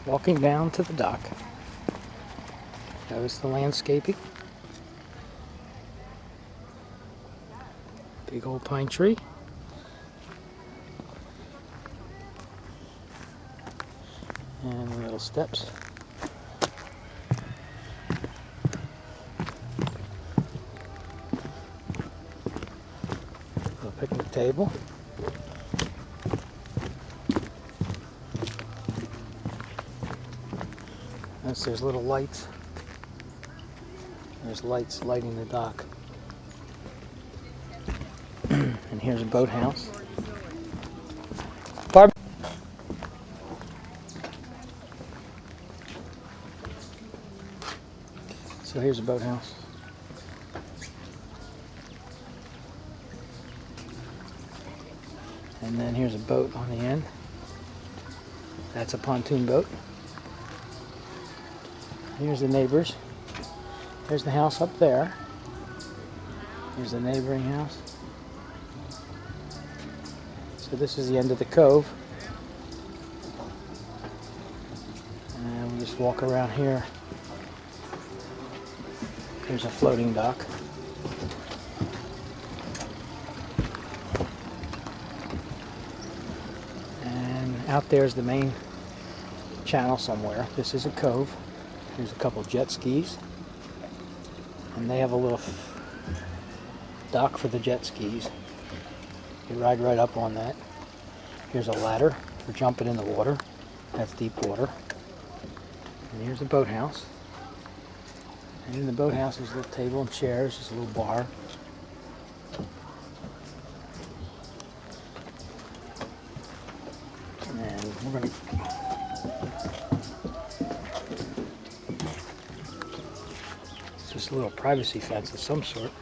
walking down to the dock. Notice the landscaping. Big old pine tree. And the little steps. Little picnic table. Notice there's little lights. There's lights lighting the dock. And here's a boathouse. Barb. So here's a boathouse. And then here's a boat on the end. That's a pontoon boat. Here's the neighbors. There's the house up there. Here's the neighboring house. So this is the end of the cove. And we'll just walk around here. There's a floating dock. And out there's the main channel somewhere. This is a cove. There's a couple jet skis. And they have a little dock for the jet skis. You ride right up on that. Here's a ladder for jumping in the water. That's deep water. And here's the boathouse. And in the boathouse there's a little table and chairs, just a little bar. And we're going to just a little privacy fence of some sort.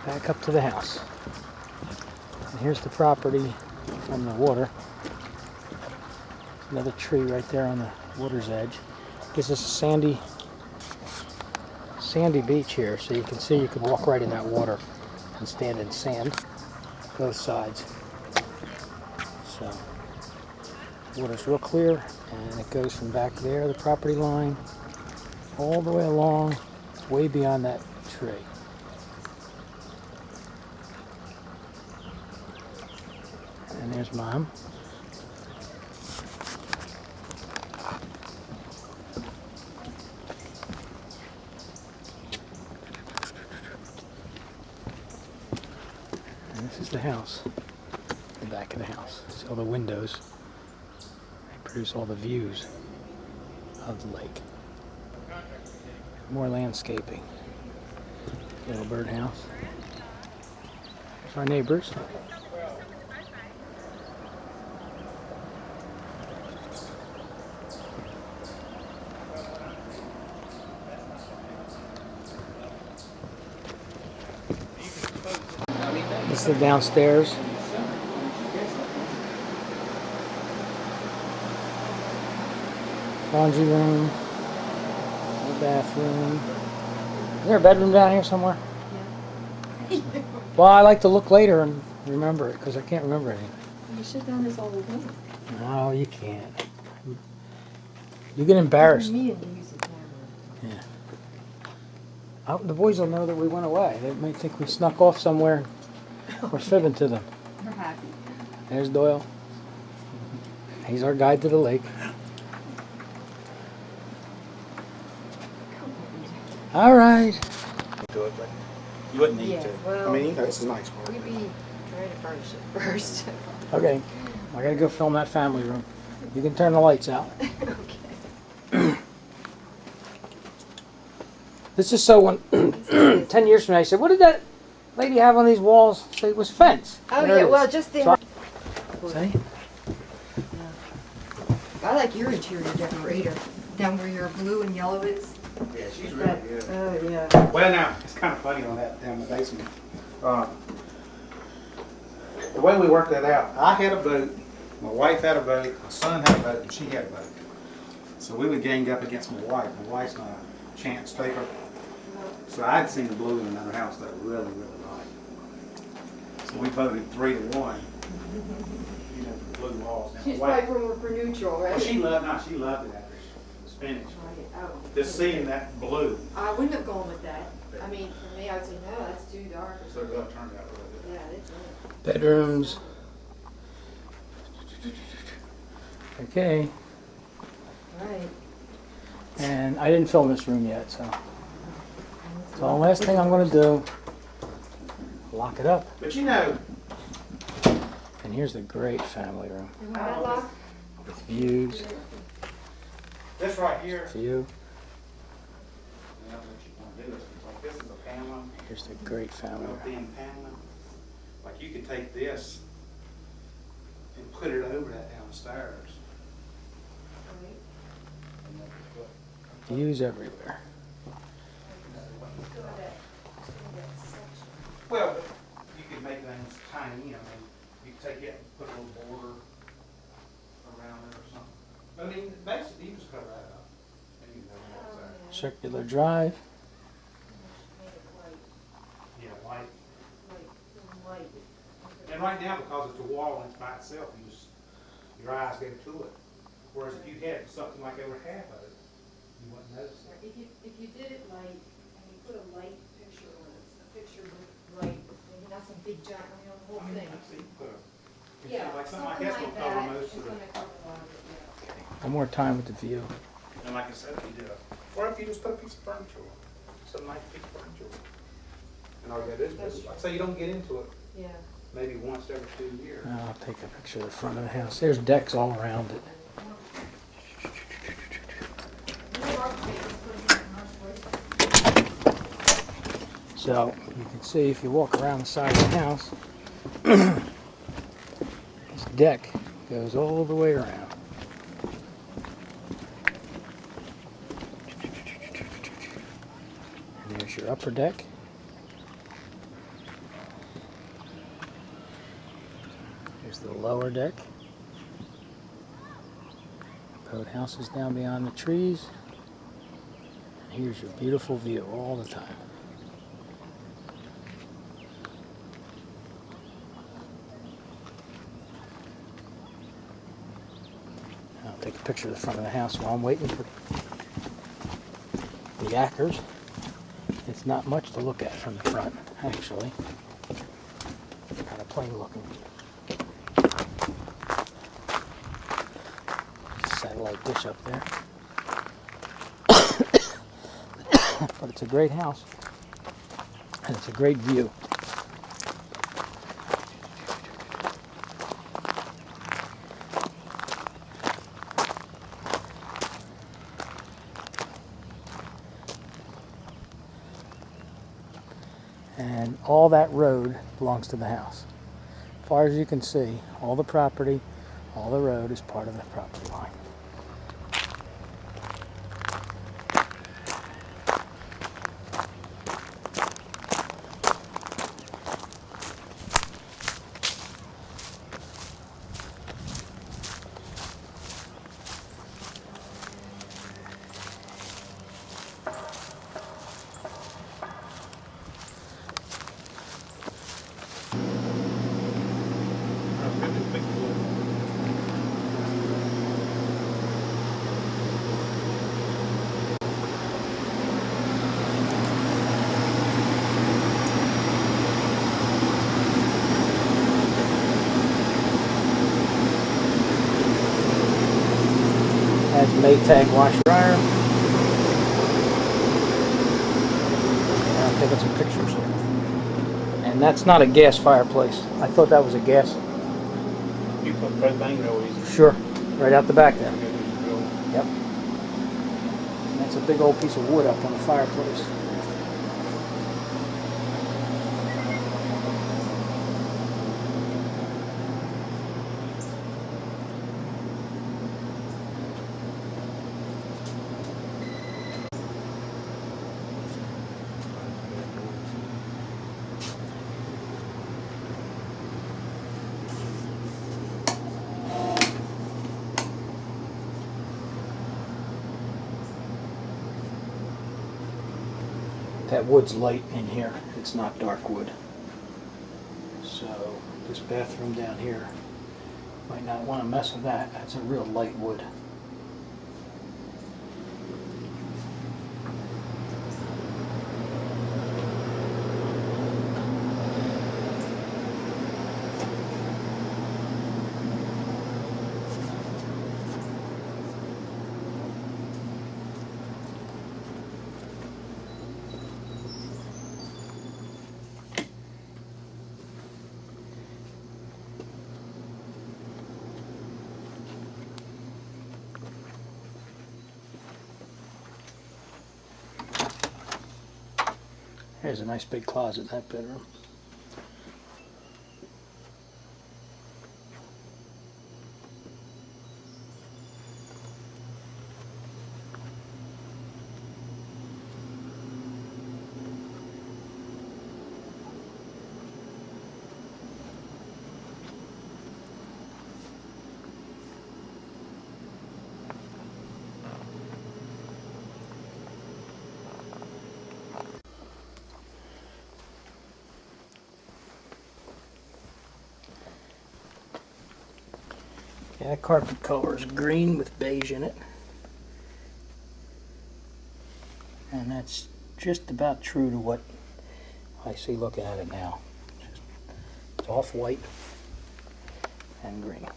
Back up to the house. And here's the property from the water. Another tree right there on the water's edge. Gives us a sandy beach here, so you can see you can walk right in that water and stand in sand both sides. So the water's real clear, and it goes from back there, the property line, all the way along, way beyond that tree. And there's Mom. And this is the house, the back of the house. See all the windows. They produce all the views of the lake. More landscaping. Little birdhouse. There's our neighbors. This is the downstairs. Laundry room. Bathroom. Is there a bedroom down here somewhere? Yeah. Well, I like to look later and remember it because I can't remember anything. You sit down this all the time. No, you can't. You get embarrassed. Me and you use the camera. Yeah. The boys will know that we went away. They may think we snuck off somewhere. We're fibbing to them. We're happy. There's Doyle. He's our guide to the lake. All right. Do it, but you wouldn't need Yeah, to. well, I mean, you know, this is nice part. We'd be trying to furnish it first. Okay. I gotta go film that family room. You can turn the lights out. Okay. This is so when 10 years from now, you say, what did that lady have on these walls? Say it was fence. Oh There it yeah, is. well just the. So, see? I like your interior decorator. Down where your blue and yellow is. Yeah, she's really That, good. oh yeah. Well, now, it's kind of funny on that down in the basement. The way we worked that out, I had a boat, my wife had a boat, my son had a boat, and she had a boat. So we would gang up against my wife. My wife's not a chance taker. So I'd seen the blue in another house that I really, really liked. So we voted 3-1. You know, for blue walls. Now, She's my wife, probably for neutral, well, right? she loved it after it was finished. Oh. Just seeing that blue. I wouldn't have gone with that. I mean, for me, I would say, no, that's too dark. So it really turned out really good. Yeah, it's really. Bedrooms. Okay, Right. and I didn't film this room yet, so the last thing I'm going to do, lock it up. But you know, And here's the great family room Padlock? with views, this right here, view. you know, what you want to do is, like, this is a panel, Here's the great family room. built-in panel. Like, you could take this and put it over that downstairs. Views everywhere. Well, but you could make things tiny, I mean, you could take it and put a little border around it or something. I mean, basically, you just cover that up. And you can have what's there. Circular drive. Yeah, light. And right now, because it's a wall and it's by itself, you just, your eyes go to it. Whereas if you had something like over half of it, you wouldn't notice it. If you did it light, and you put a light picture on it, a picture with light, maybe not some big giant, I mean, on the whole I mean, thing. I see, put a, Yeah, like something like something that's like gonna cover that, most it's of gonna it. cover a lot of it, yeah. One more time with the view. And like I said, if you did a, or if you just put a piece of furniture on, some nice piece of furniture on. And all you gotta do is, like, say you don't get into it, Yeah. maybe once every 2 years. I'll take a picture of the front of the house. There's decks all around it. So you can see if you walk around the side of the house, this deck goes all the way around. And there's your upper deck. Here's the lower deck. Boathouse is down beyond the trees. And here's your beautiful view all the time. I'll take a picture of the front of the house while I'm waiting for the Ackers. It's not much to look at from the front, actually. Kind of plain looking. Satellite dish up there. But it's a great house. And it's a great view. And all that road belongs to the house. As far as you can see, all the property, all the road is part of the property line. Has Maytag washer dryer. And I'm taking some pictures. And that's not a gas fireplace. I thought that was a gas. You put propane real easy. Sure, right out the back there. Yep. And that's a big old piece of wood up on the fireplace. That wood's light in here. It's not dark wood. So this bathroom down here, might not want to mess with that. That's a real light wood. There's a nice big closet in that bedroom. Yeah, that carpet color is green with beige in it. And that's just about true to what I see looking at it now. It's off-white and green.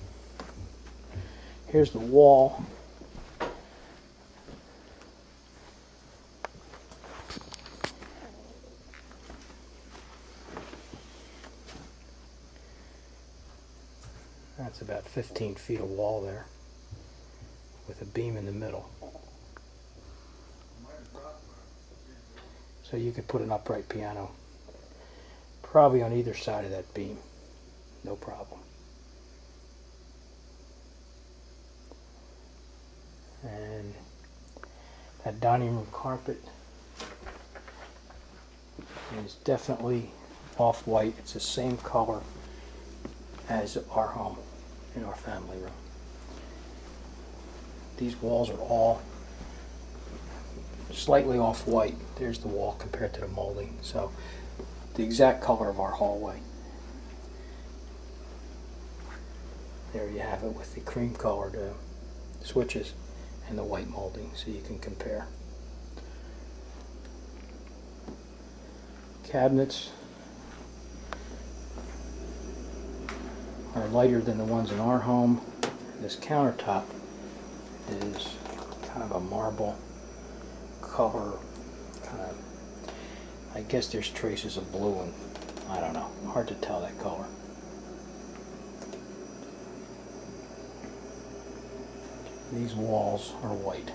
Here's the wall. That's about 15 feet of wall there with a beam in the middle. So you could put an upright piano probably on either side of that beam, no problem. And that dining room carpet is definitely off-white. It's the same color as our home in our family room. These walls are all slightly off-white. There's the wall compared to the molding. So the exact color of our hallway. There you have it with the cream colored switches and the white molding, so you can compare. Cabinets are lighter than the ones in our home. This countertop is kind of a marble color, kind of, I guess there's traces of blue and I don't know, hard to tell that color. These walls are white.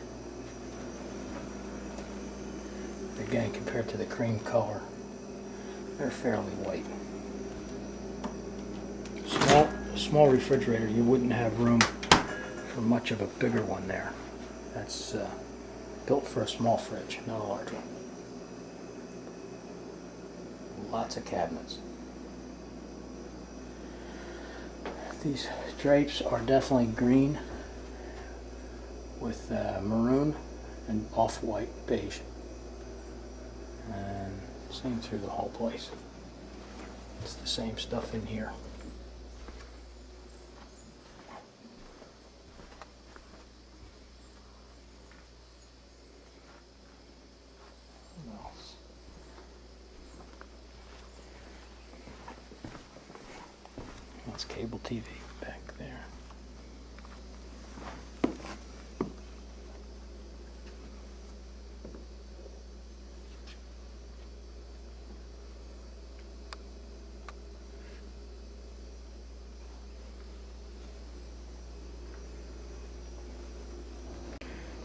Again, compared to the cream color, they're fairly white. Small refrigerator, you wouldn't have room for much of a bigger one there. That's built for a small fridge, not a large one. Lots of cabinets. These drapes are definitely green with maroon and off-white beige. And same through the whole place. It's the same stuff in here. That's cable TV back there.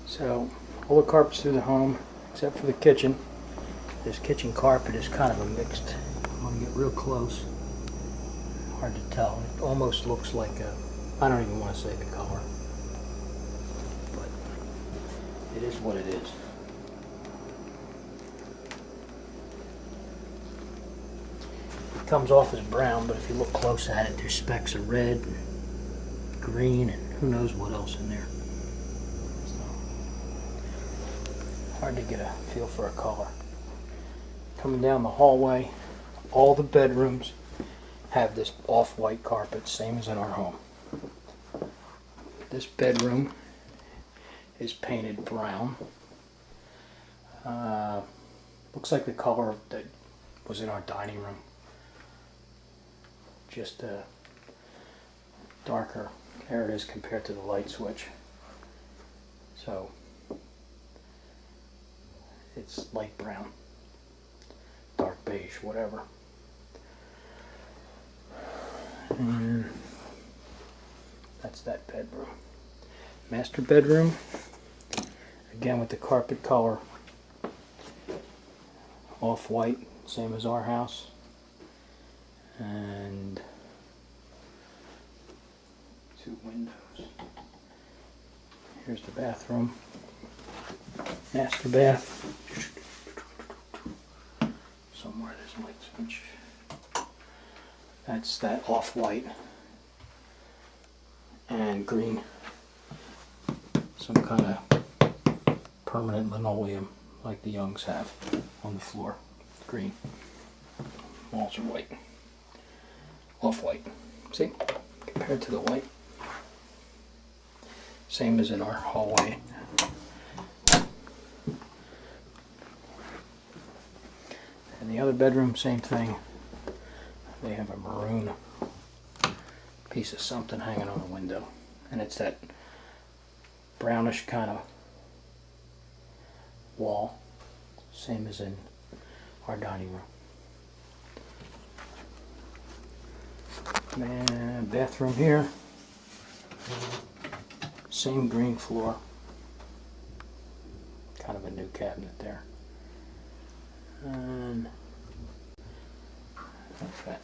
So, all the carpets through the home, except for the kitchen. This kitchen carpet is kind of a mixed. I'm going to get real close. Hard to tell. It almost looks like a, I don't even want to say the color, but it is what it is. It comes off as brown, but if you look close at it, there's specks of red and green and who knows what else in there. So, hard to get a feel for a color. Coming down the hallway, all the bedrooms have this off-white carpet, same as in our home. This bedroom is painted brown. Looks like the color that was in our dining room. Just darker. There it is compared to the light switch. So it's light brown, dark beige, whatever. And that's that bedroom. Master bedroom, again with the carpet color, off-white, same as our house. And 2 windows. Here's the bathroom. Master bath. Somewhere there's a light switch. That's that off-white and green. Some kind of permanent linoleum like the Youngs have on the floor. Green. Walls are white. Off-white. See? Compared to the white. Same as in our hallway. And the other bedroom, same thing. They have a maroon piece of something hanging on the window. And it's that brownish kind of wall. Same as in our dining room. And bathroom here. Same green floor. Kind of a new cabinet there. And that's that.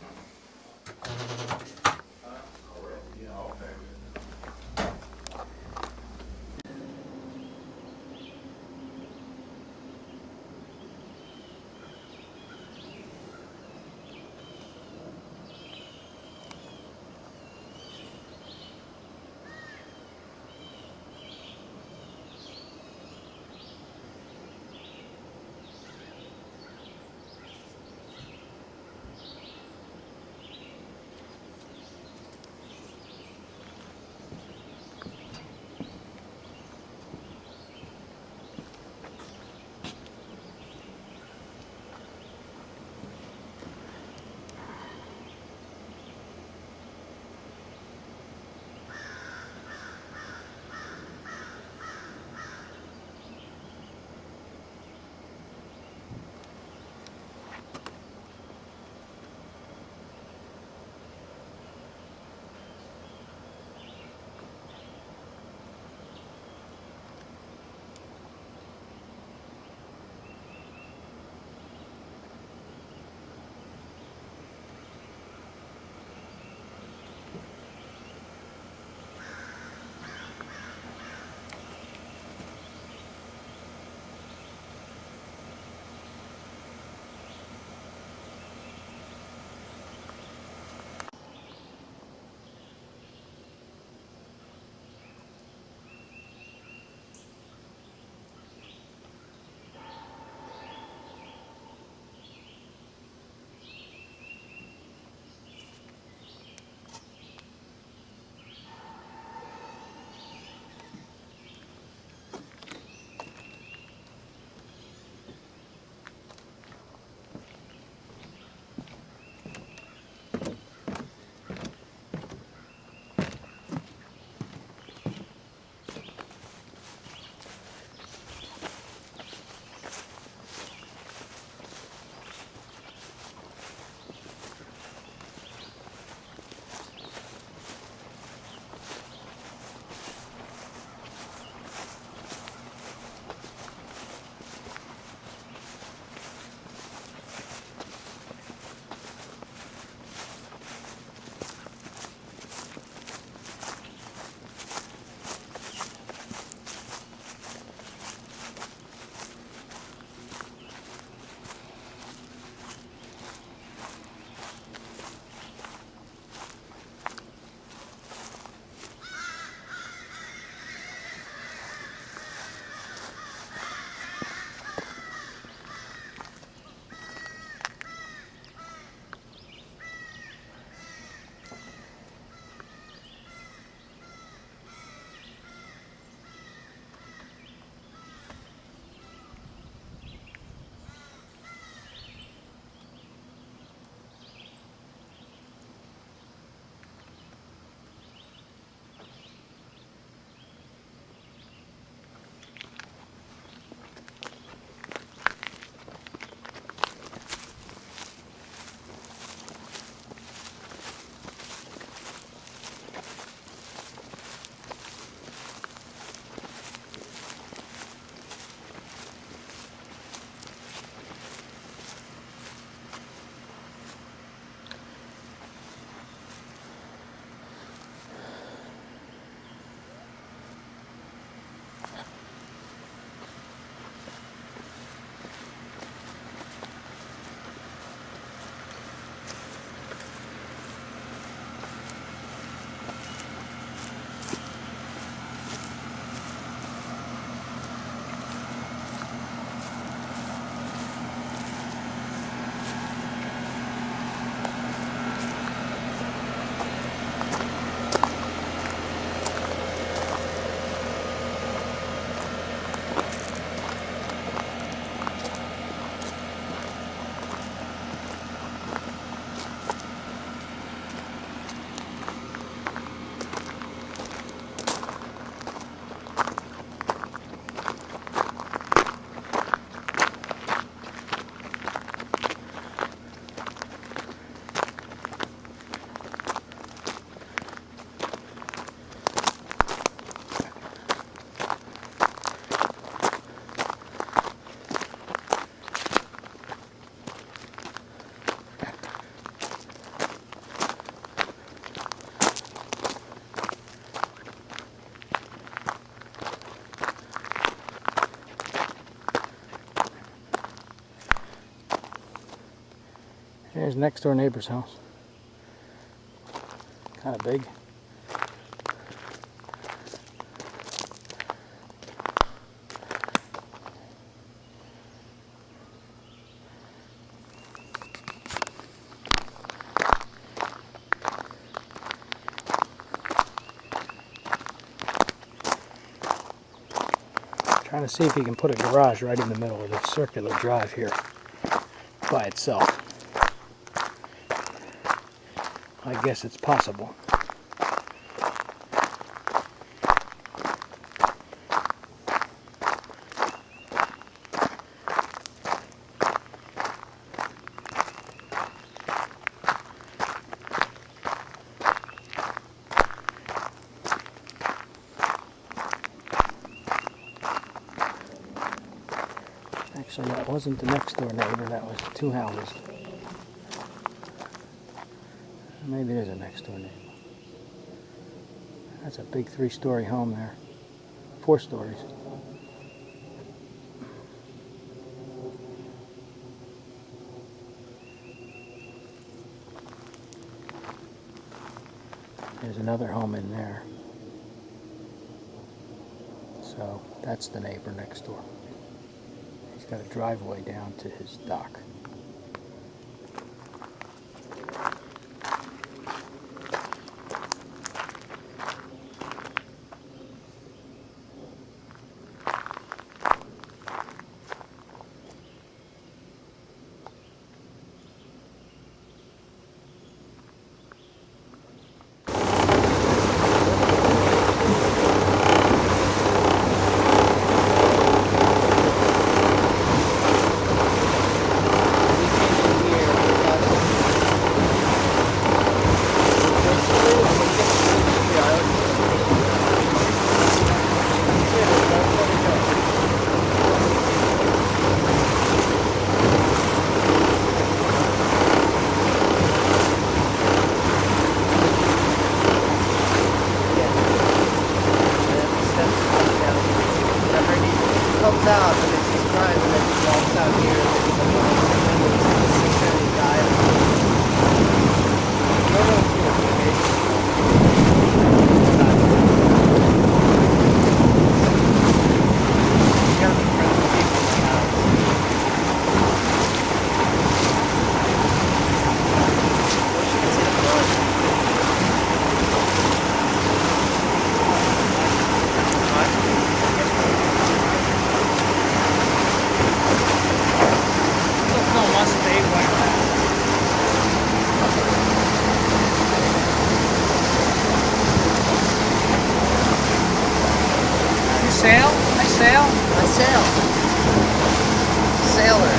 Here's next door neighbor's house. Kind of big. Trying to see if you can put a garage right in the middle of the circular drive here by itself. I guess it's possible. Actually, that wasn't the next door neighbor, that was 2 houses. Maybe there's a next door neighbor. That's a big 3-story home there. 4 stories. There's another home in there. So that's the neighbor next door. He's got a driveway down to his dock. Comes out and it's just crying and then he walks out here and Sail? I sail? I sail. Sailor.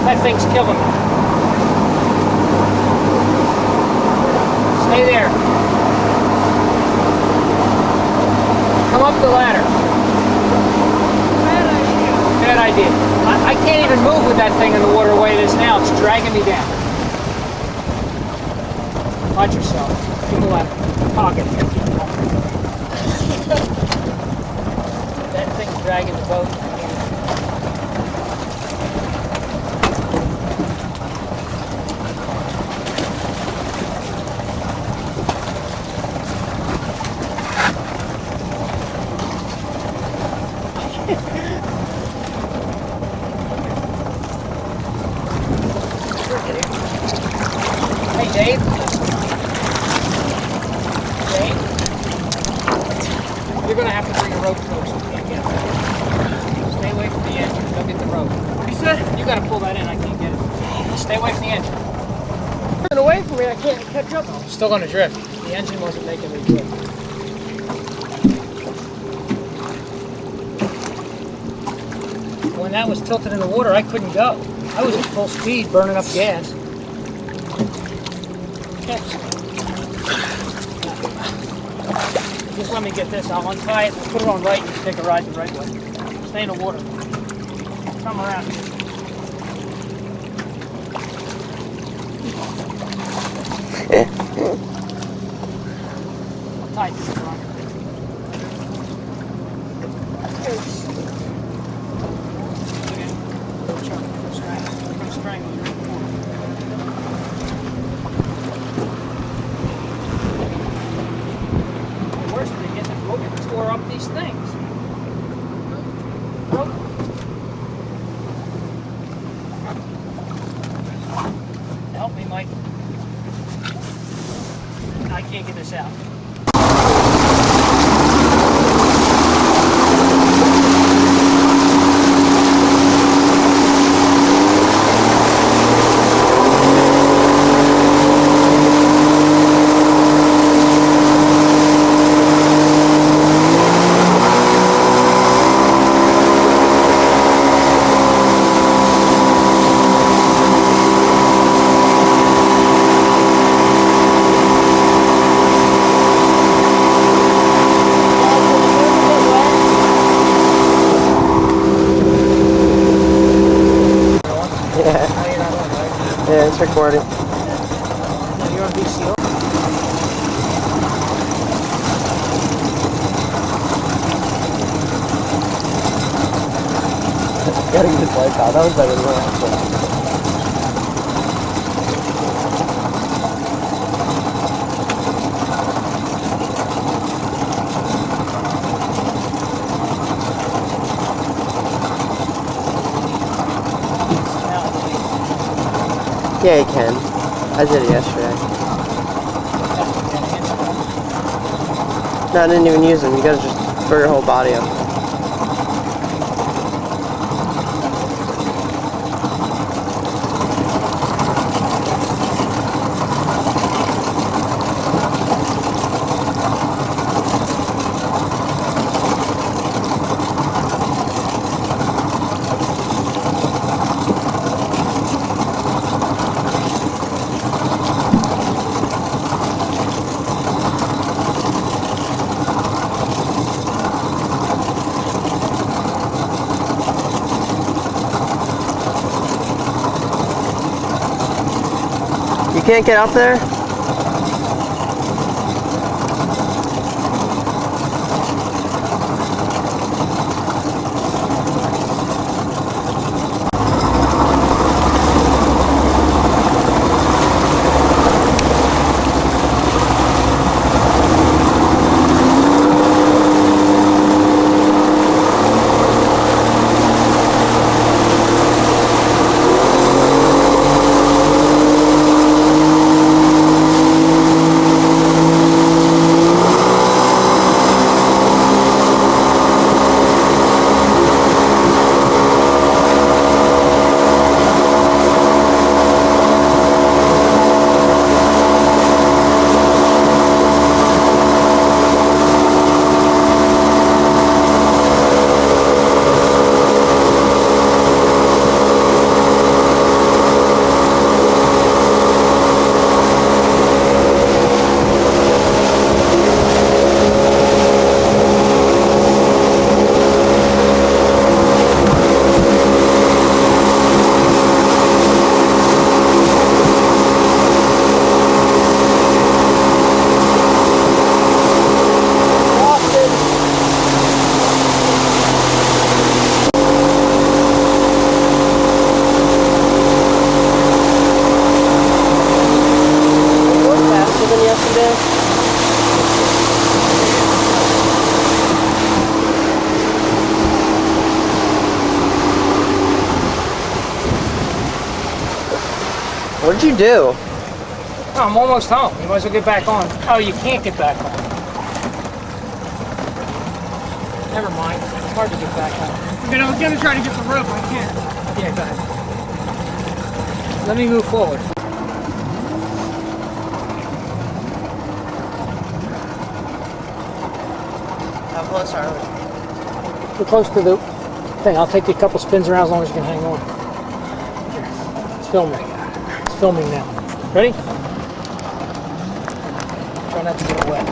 That thing's killing me. Stay there. Come up the ladder. Bad idea. I can't even move with that thing in the water the way it is now. It's dragging me down. Watch yourself. Give the ladder. Pocket. dragging the boat. Hey, Dave. Dave? You're gonna have to bring a rope first. You can't get it. Stay away from the engine. Go get the rope. What you said? You gotta pull that in. I can't get it. Stay away from the engine. Turn away from me, I can't catch up. I'm still gonna drift. The engine wasn't making me drift. When that was tilted in the water, I couldn't go. I was at full speed, burning up gas. Okay. Just let me get this. I'll untie it, put it on right, and take a ride the right way. Stay in the water. Come around. Tight to the front. Strangle you right in the water. The worst is they get the rope and tore up these things. Rope. Help me, Mike. I can't get this out. Yeah, it's recording. You're on VCO. Gotta get this light out. That was better than what I said. Yeah, you can. I did it yesterday. No, I didn't even use them. You gotta just throw your whole body up. You can't get up there? What did you do? Oh, I'm almost home. You might as well get back on. Oh, you can't get back on. Never mind. It's hard to get back on. I was gonna try to get the rope. I can't. Yeah, go ahead. Let me move forward. How close are we? We're close to the thing. I'll take you a couple spins around as long as you can hang on. Here. It's filming. It's filming now. Ready? Try not to get wet.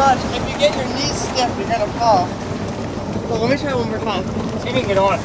If you get your knees stiff, you're gonna fall. Well, let me try one more time. See if you can get on it.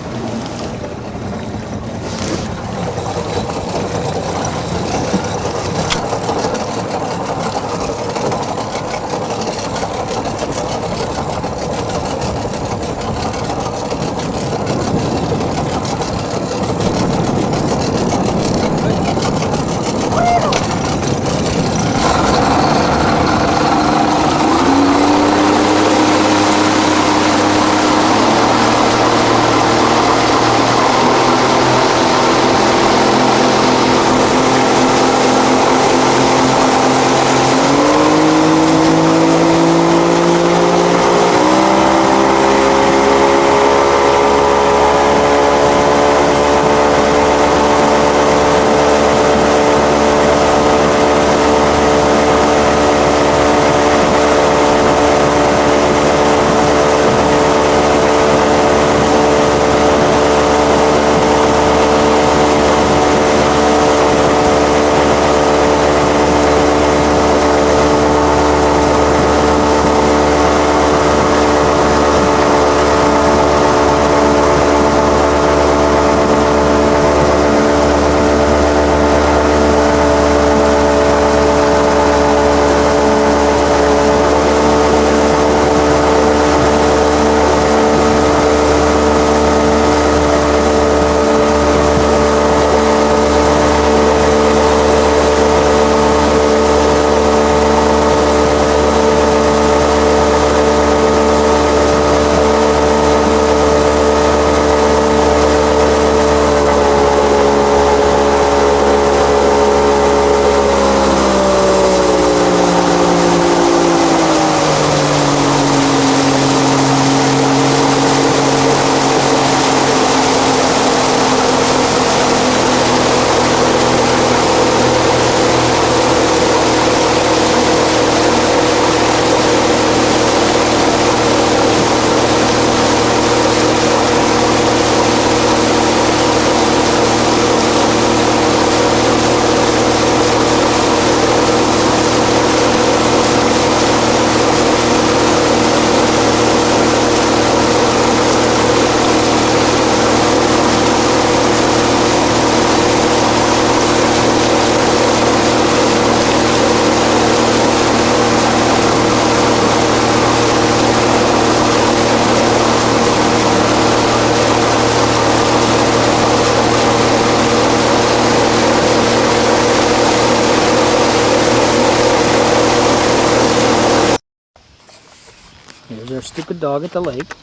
Here's our stupid dog at the lake.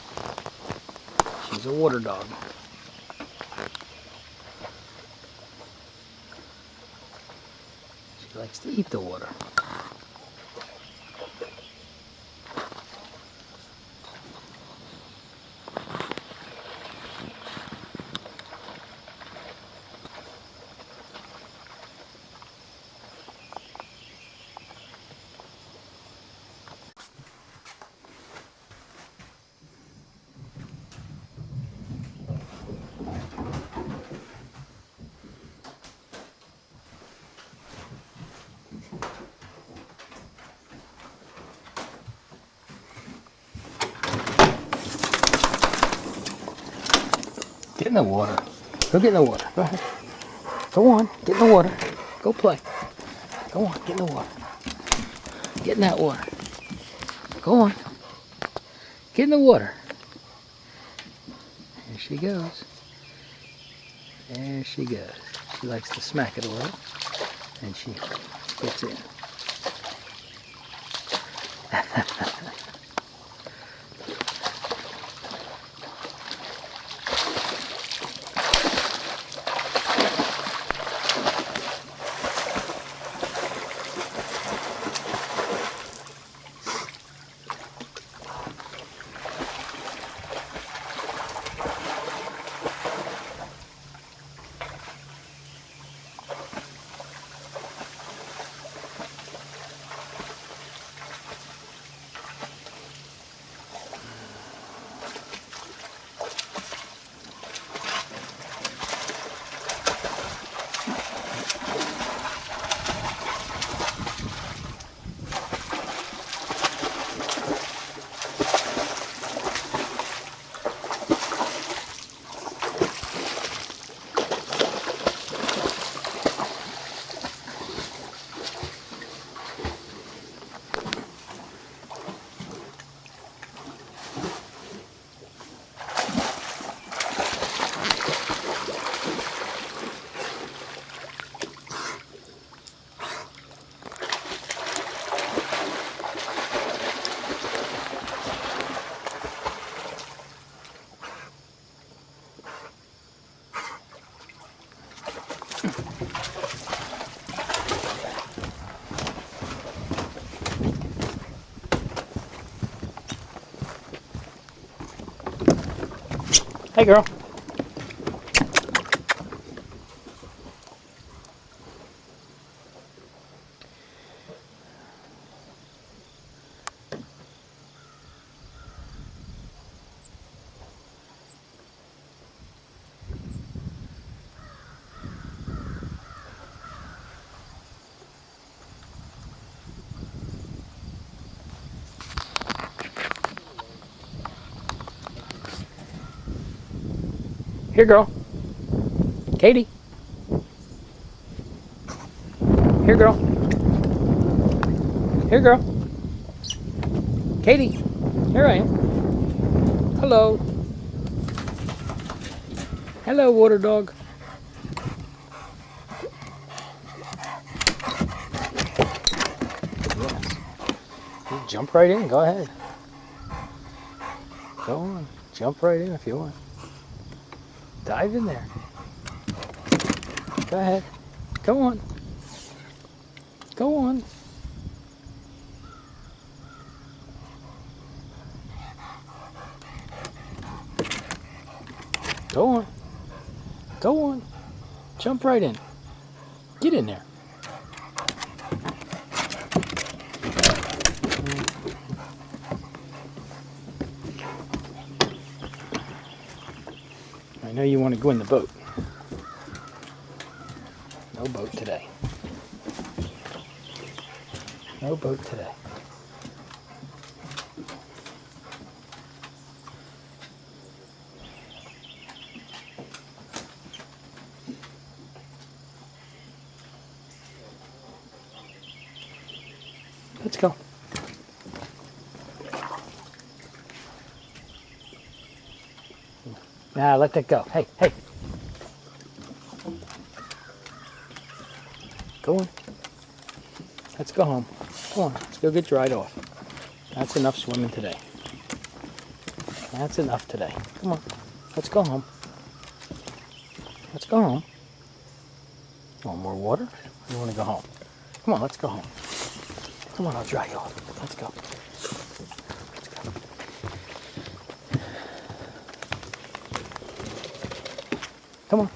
She's a water dog. She likes to eat the water. Get in the water. Go get in the water. Go ahead. Go on. Get in the water. Go play. Go on. Get in the water. Get in that water. Go on. Get in the water. There she goes. There she goes. She likes to smack it a little. And she gets in. Hey, girl. Here, girl. Katie. Here, girl. Here, girl. Katie. Here I am. Hello. Hello, water dog. Yes. You jump right in. Go ahead. Go on. Jump right in if you want. Dive in there. Go ahead. Go on. Go on. Go on. Go on. Jump right in. Get in there. I know you want to go in the boat. No boat today. No boat today. Let's go. Nah, let that go. Hey, hey. Go on. Let's go home. Come on, let's go get dried off. That's enough swimming today. That's enough today. Come on, let's go home. Let's go home. Want more water? Or you want to go home? Come on, let's go home. Come on, I'll dry you off. Let's go. Let's go. Come on.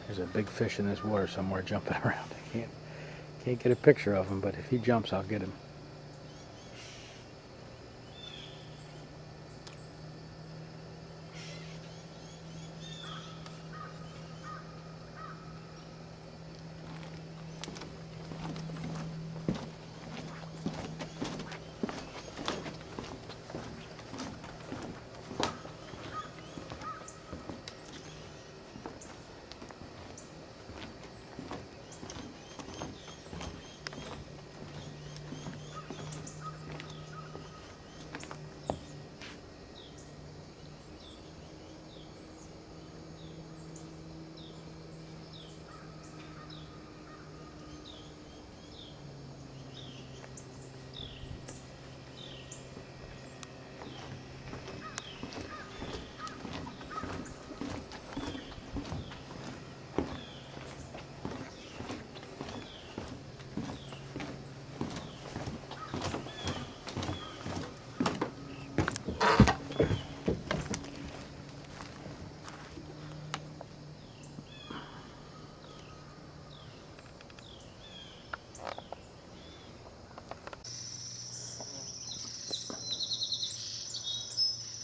There's a big fish in this water somewhere jumping around. I can't get a picture of him, but if he jumps, I'll get him.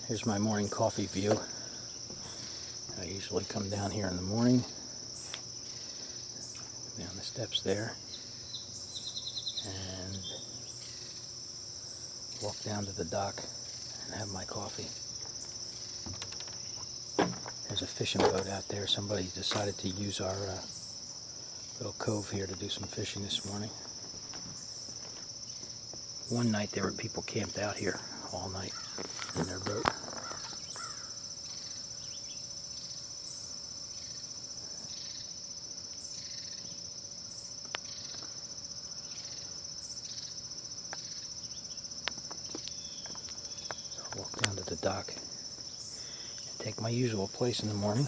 Here's my morning coffee view. I usually come down here in the morning, down the steps there, and walk down to the dock and have my coffee. There's a fishing boat out there. Somebody decided to use our little cove here to do some fishing this morning. One night there were people camped out here all night in their boat. So I'll walk down to the dock and take my usual place in the morning.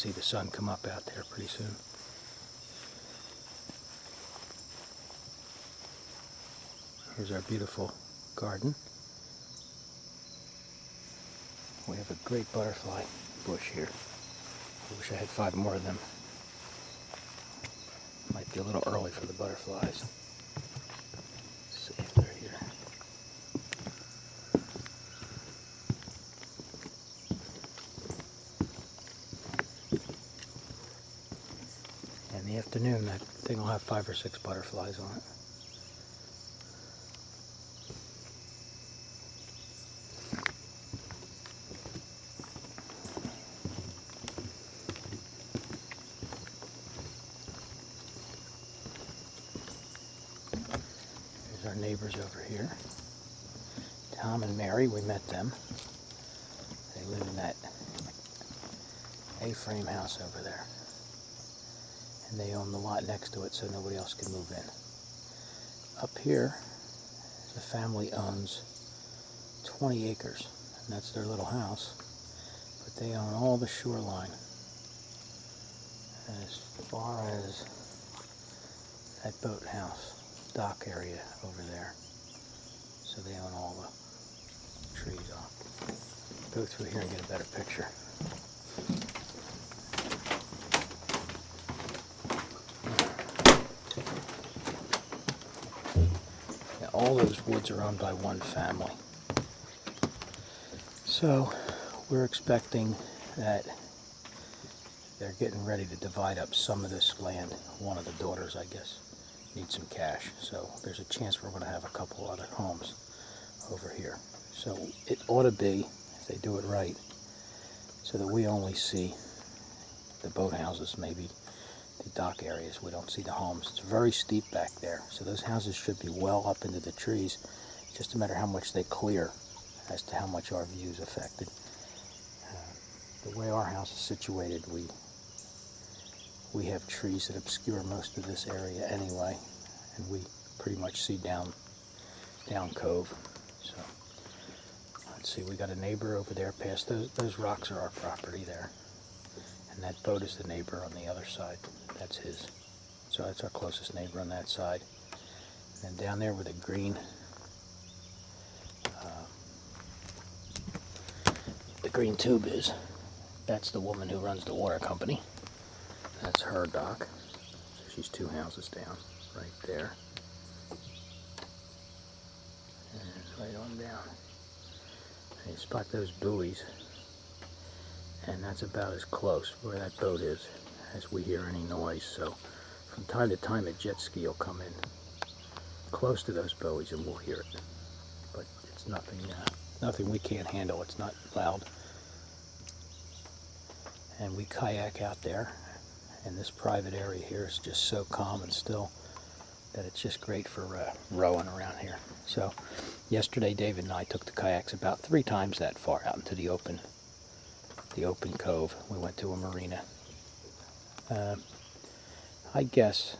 see the sun come up out there pretty soon. Here's our beautiful garden. We have a great butterfly bush here. I wish I had 5 more of them. Might be a little early for the butterflies. Let's see if they're here. In the afternoon, that thing will have 5 or 6 butterflies on it. Our neighbors over here, Tom and Mary, we met them. They live in that A-frame house over there, and they own the lot next to it so nobody else can move in. Up here, the family owns 20 acres, and that's their little house, but they own all the shoreline as far as that boathouse dock area over there. So they own all the trees off. Go through here and get a better picture. Yeah, all those woods are owned by one family. So we're expecting that they're getting ready to divide up some of this land. One of the daughters, I guess, need some cash, so there's a chance we're going to have a couple other homes over here. So it ought to be, if they do it right, so that we only see the boathouses, maybe the dock areas. We don't see the homes. It's very steep back there, so those houses should be well up into the trees. It's just a matter how much they clear as to how much our view is affected. The way our house is situated, we have trees that obscure most of this area anyway, and we pretty much see down Cove. So let's see, we got a neighbor over there past those rocks are our property there, and that boat is the neighbor on the other side. That's his. So that's our closest neighbor on that side. And then down there where the green tube is, that's the woman who runs the water company. That's her dock. She's 2 houses down, right there. And right on down. And you spot those buoys, and that's about as close where that boat is as we hear any noise. So from time to time a jet ski will come in close to those buoys and we'll hear it. But it's nothing we can't handle. It's not loud. And we kayak out there. And this private area here is just so calm and still that it's just great for rowing around here. So yesterday David and I took the kayaks about 3 times that far out into the open cove. We went to a marina. I guess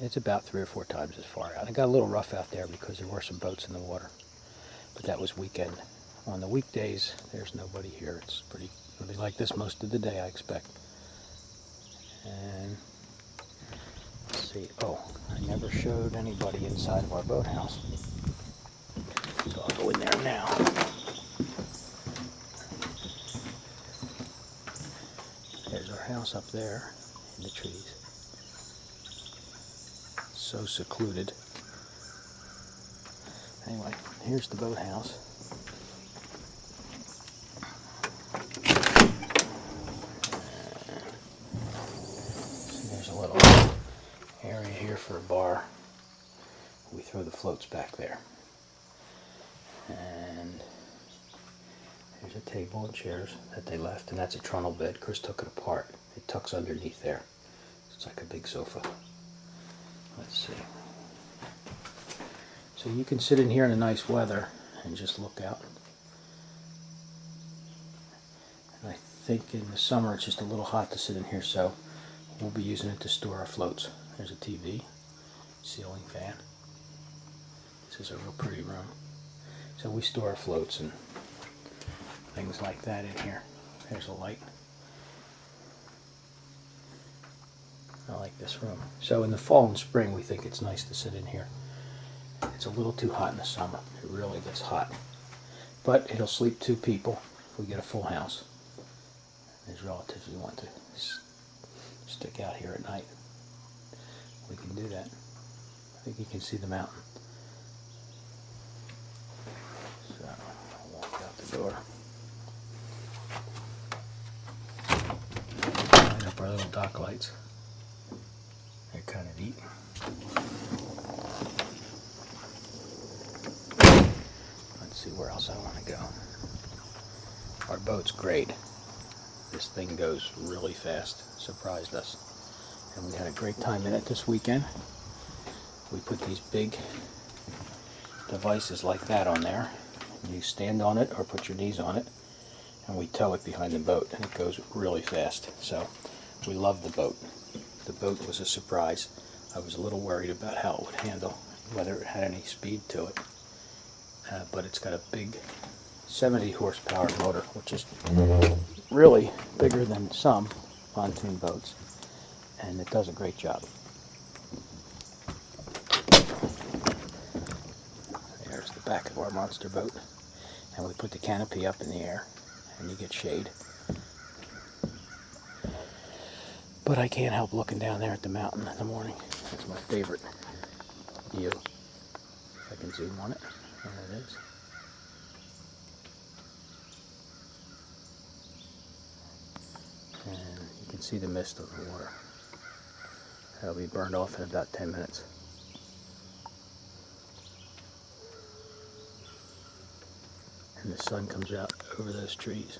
it's about 3 or 4 times as far out. It got a little rough out there because there were some boats in the water, but that was weekend. On the weekdays there's nobody here. It's pretty It'll be like this most of the day, I expect. And let's see. Oh, I never showed anybody inside of our boathouse. So I'll go in there now. There's our house up there in the trees. So secluded. Anyway, here's the boathouse. For a bar, we throw the floats back there, and there's a table and chairs that they left, and that's a trunnel bed. Chris took it apart. It tucks underneath there. It's like a big sofa. Let's see. So you can sit in here in the nice weather and just look out. And I think in the summer it's just a little hot to sit in here, so we'll be using it to store our floats. There's a TV, ceiling fan. This is a real pretty room. So we store our floats and things like that in here. There's a light. I like this room. So in the fall and spring, we think it's nice to sit in here. It's a little too hot in the summer. It really gets hot. But it'll sleep 2 people if we get a full house. There's relatives we want to stick out here at night. We can do that. I think you can see the mountain. So I'll walk out the door. Light up our little dock lights. They're kind of neat. Let's see where else I want to go. Our boat's great. This thing goes really fast. Surprised us. And we had a great time in it this weekend. We put these big devices like that on there. You stand on it or put your knees on it, and we tow it behind the boat, and it goes really fast. So we love the boat. The boat was a surprise. I was a little worried about how it would handle, whether it had any speed to it. But it's got a big 70 horsepower motor, which is really bigger than some pontoon boats, and it does a great job. There's the back of our monster boat, and we put the canopy up in the air and you get shade. But I can't help looking down there at the mountain in the morning. That's my favorite view. If I can zoom on it. There it is. And you can see the mist of the water. That'll be burned off in about 10 minutes. And the sun comes out over those trees.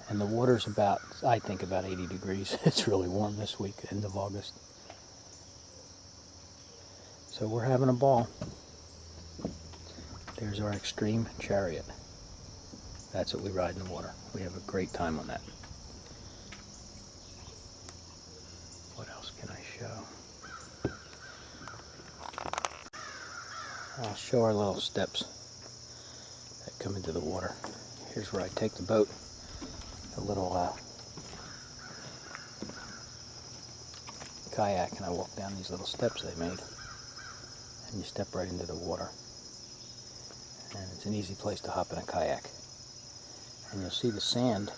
And the water's about, I think, about 80 degrees. It's really warm this week, end of August. So we're having a ball. There's our Extreme Chariot. That's what we ride in the water. We have a great time on that. What else can I show? I'll show our little steps that come into the water. Here's where I take the boat. A little kayak, and I walk down these little steps they made, and you step right into the water, and it's an easy place to hop in a kayak. And you'll see the sand.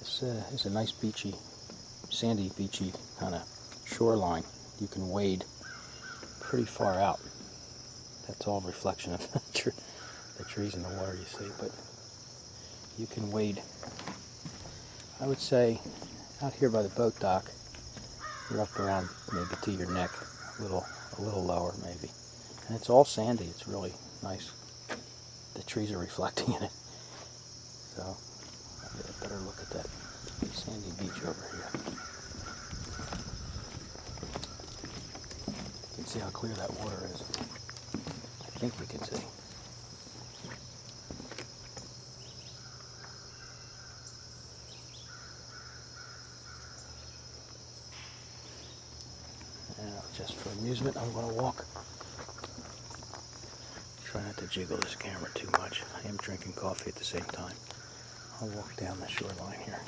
This is a nice beachy, sandy beachy kind of shoreline. You can wade pretty far out. That's all reflection of the trees in the water, you see, but you can wade, I would say, out here by the boat dock, you're up around maybe to your neck, a little lower maybe. And it's all sandy. It's really nice. The trees are reflecting in it. So I'll get a better look at that sandy beach over here. You can see how clear that water is. I think you can see. Just for amusement, I'm going to walk. Try not to jiggle this camera too much. I am drinking coffee at the same time. I'll walk down the shoreline here.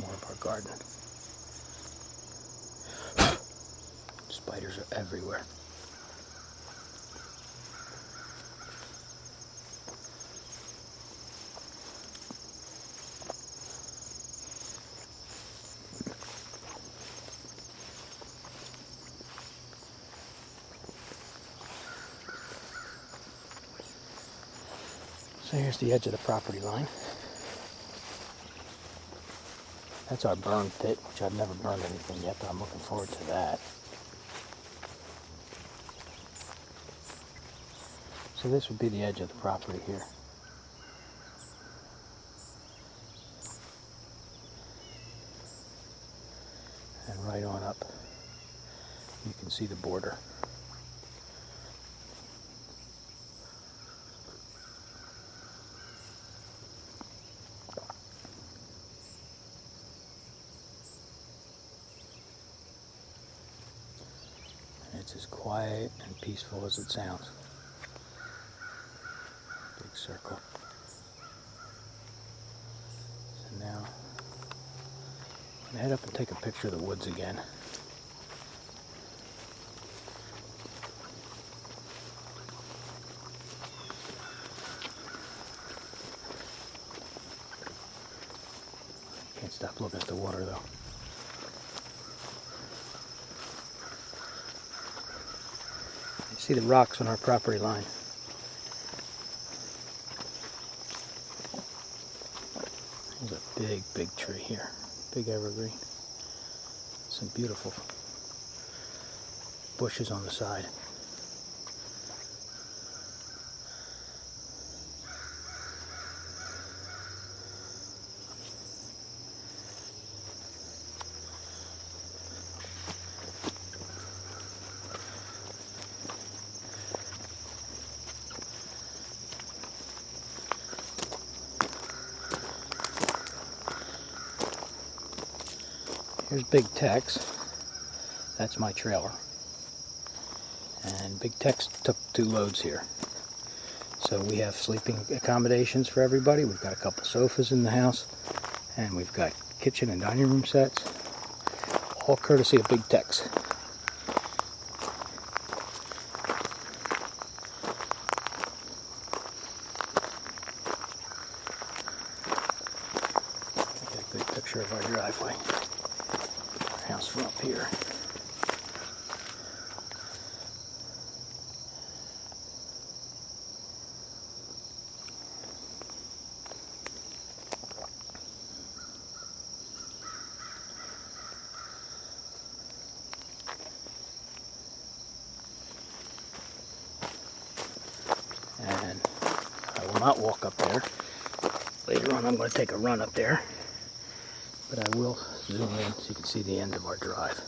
More of our garden. Spiders are everywhere. So here's the edge of the property line. That's our burn pit, which I've never burned anything yet, but I'm looking forward to that. So this would be the edge of the property here. And right on up, you can see the border. as quiet and peaceful as it sounds. Big circle. So now, I'm going to head up and take a picture of the woods again. Can't stop looking at the water though. You see the rocks on our property line. There's a big, big tree here. Big evergreen. Some beautiful bushes on the side. Here's Big Tex. That's my trailer. And Big Tex took 2 loads here. So we have sleeping accommodations for everybody. We've got a couple sofas in the house. And we've got kitchen and dining room sets. All courtesy of Big Tex. Get a good picture of our driveway. House from up here. And I will not walk up there. Later on I'm going to take a run up there. But I will zoom in so you can see the end of our drive.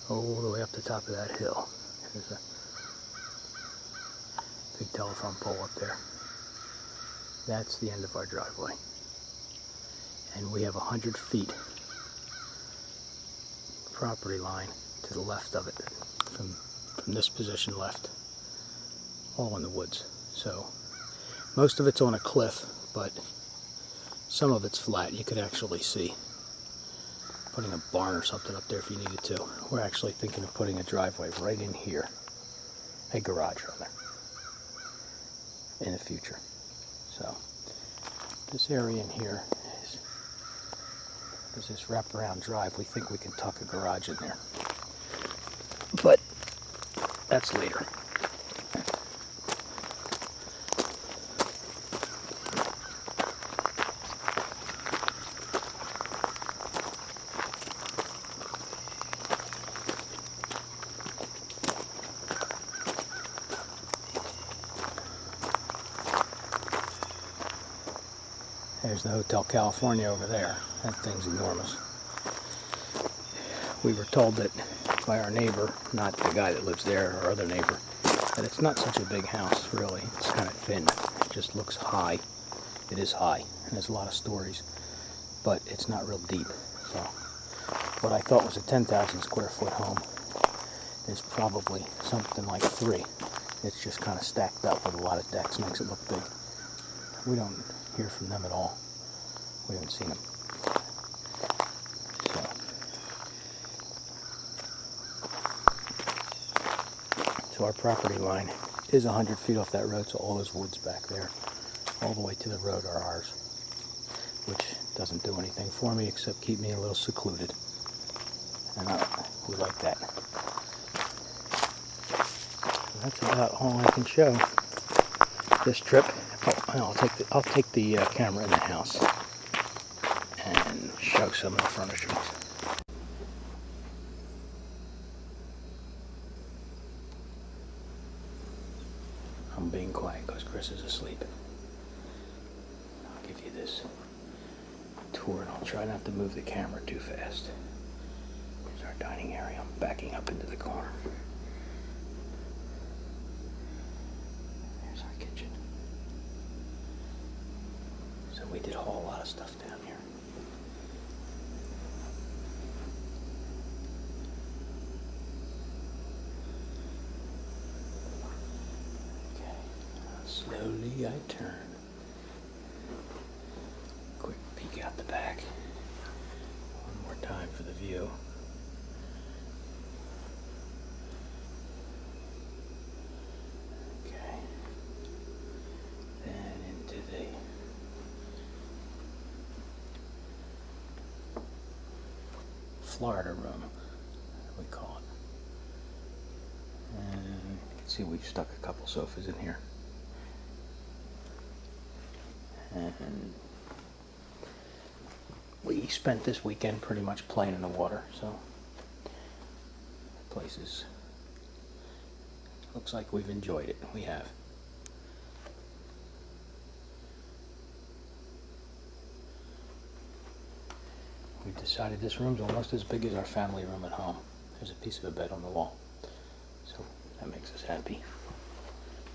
All the way up the top of that hill. There's a big telephone pole up there. That's the end of our driveway. And we have 100 feet property line to the left of it. From this position left. All in the woods. So most of it's on a cliff, but some of it's flat. You could actually see putting a barn or something up there if you needed to. We're actually thinking of putting a driveway right in here. A garage, rather. In the future. So, this area in here is this wraparound drive. We think we can tuck a garage in there. But, that's later. There's the Hotel California over there. That thing's enormous. We were told that by our neighbor, not the guy that lives there, our other neighbor, that it's not such a big house, really. It's kind of thin. It just looks high. It is high, and there's a lot of stories, but it's not real deep. So, what I thought was a 10,000 square foot home is probably something like 3. It's just kind of stacked up with a lot of decks, makes it look big. We don't hear from them at all. We haven't seen them. So our property line is 100 feet off that road, so all those woods back there, all the way to the road are ours, which doesn't do anything for me except keep me a little secluded. And we like that. So that's about all I can show this trip. Oh, I'll take the camera in the house and show some of the furnishings. I'm being quiet because Chris is asleep. I'll give you this tour and I'll try not to move the camera too fast. Here's our dining area. I'm backing up into the corner. There's our kitchen. So we did a whole lot of stuff down here. Slowly I turn. Quick peek out the back. One more time for the view. Okay. Then into the Florida room, we call it. And you can see we've stuck a couple sofas in here. And we spent this weekend pretty much playing in the water, so the place looks like we've enjoyed it. We have. We've decided this room's almost as big as our family room at home. There's a piece of a bed on the wall, so that makes us happy.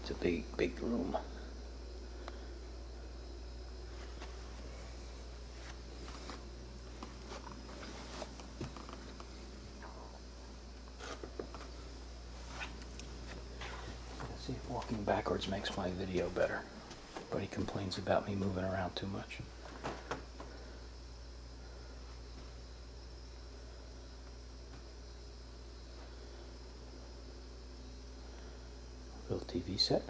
It's a big, big room. Let's see if walking backwards makes my video better. Everybody complains about me moving around too much. Little TV set.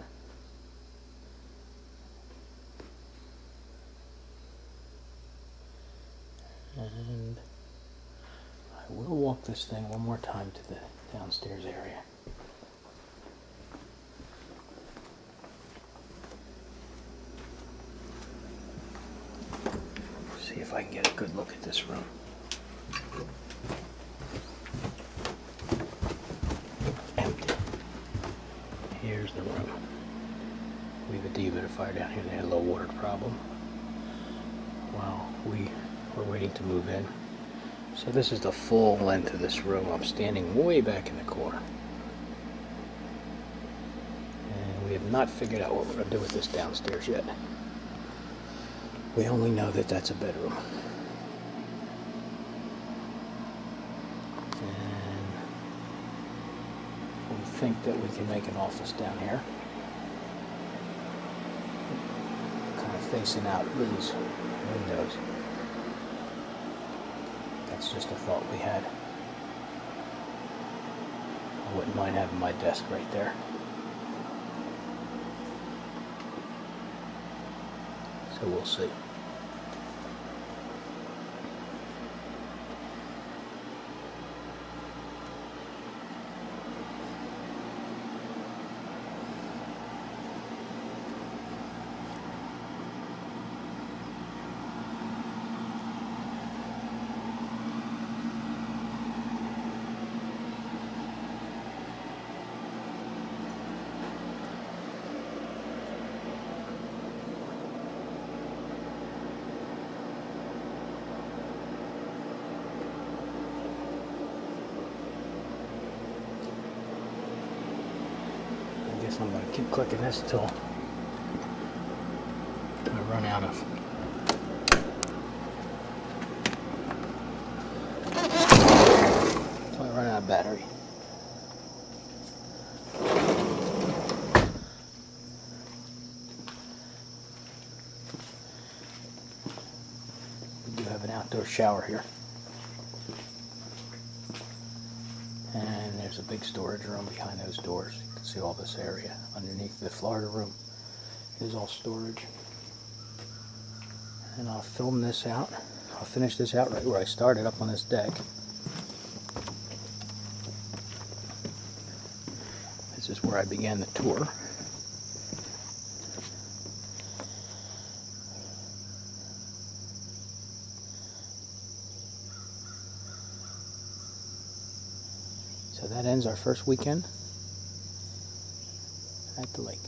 And I will walk this thing one more time to the downstairs area. See if I can get a good look at this room. Empty. Here's the room. We have a dehumidifier down here. They had a low water problem while we were waiting to move in. So this is the full length of this room. I'm standing way back in the corner. And we have not figured out what we're going to do with this downstairs yet. We only know that that's a bedroom. And we think that we can make an office down here. Kind of facing out these windows. That's just a thought we had. I wouldn't mind having my desk right there. So we'll see. I'm going to keep clicking this till I run out of battery. We do have an outdoor shower here. And there's a big storage room behind those doors. You can see all this area. Underneath the Florida room is all storage. And I'll film this out. I'll finish this out right where I started, up on this deck. This is where I began the tour. So that ends our first weekend at the lake.